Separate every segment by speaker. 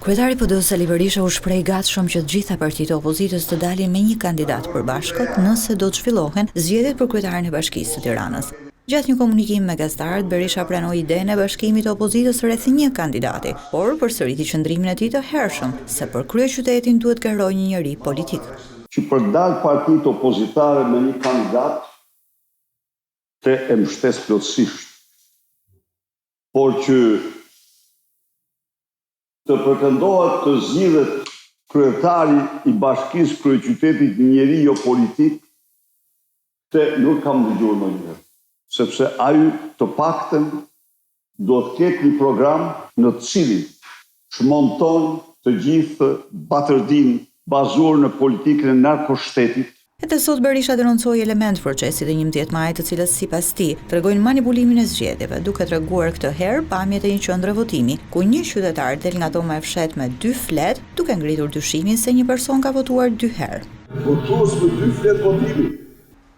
Speaker 1: Kryetari PD Sali Berisha u shpreh gatshëm që të gjitha partitë e opozitës të dalin me një kandidat përbashkët nëse do të zhvillohen zgjedhjet për kryetarin e Bashkisë së Tiranës. Gjatë një komunikimi me gazetarët, Berisha pranoi idenë e bashkimit të opozitës rreth një kandidati, por përsëriti qëndrimin e tij të hershëm se për kryeqytetin duhet garojë një njerëz politik.
Speaker 2: Që për dalë partitë opozitare me një kandidat të e mbështes plotësisht, por që të pretendohet të zgjidhet kryetari i Bashkisë kryeqytetit një njeri jo politik, të nuk kam dëgjuar ndonjëherë, sepse ai të paktën do të ketë një program në të cilin shmonton të gjithë batërdinë bazuar në politikën e narkoshtetit.
Speaker 1: Edhe sot Berisha denoncoi element procesit e 11 majit, të cilët sipas tij tregojnë manipulimin e zgjedhjeve, duke treguar këtë herë pamjet e një qendre votimi, ku një qytetar del nga dhoma e fshet me 2 flet, duke ngritur dyshimin se një person ka votuar 2 herë.
Speaker 2: Votues me 2 flet votimi.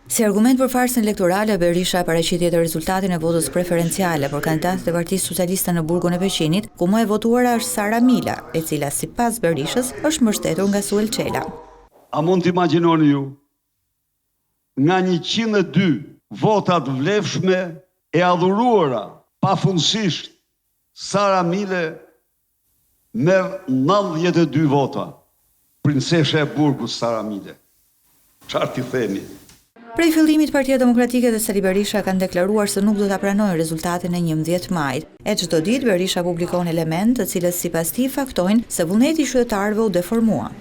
Speaker 1: Si argument për farsën elektorale, Berisha paraqiti edhe rezultatin e votës preferenciale për kandidatët e Partisë Socialiste në burgun e Peqinit, ku më e votuara është Sara Mila, e cila sipas Berishës është mbështetur nga Suel Çela.
Speaker 2: A mund të imagjinoni ju? Nga 102 votat vlefshme e adhuruara pafundësisht, Sara Mile merr 92 vota. Princesha e burgut Sara Mile. Çfarë ti themi?
Speaker 1: Prej fillimit, Partia Demokratike dhe Sali Berisha kanë deklaruar se nuk do ta pranojnë rezultatin e 11 majit. E çdo ditë Berisha publikon elementë të cilët sipas tij faktojnë se vullneti i qytetarëve u deformua.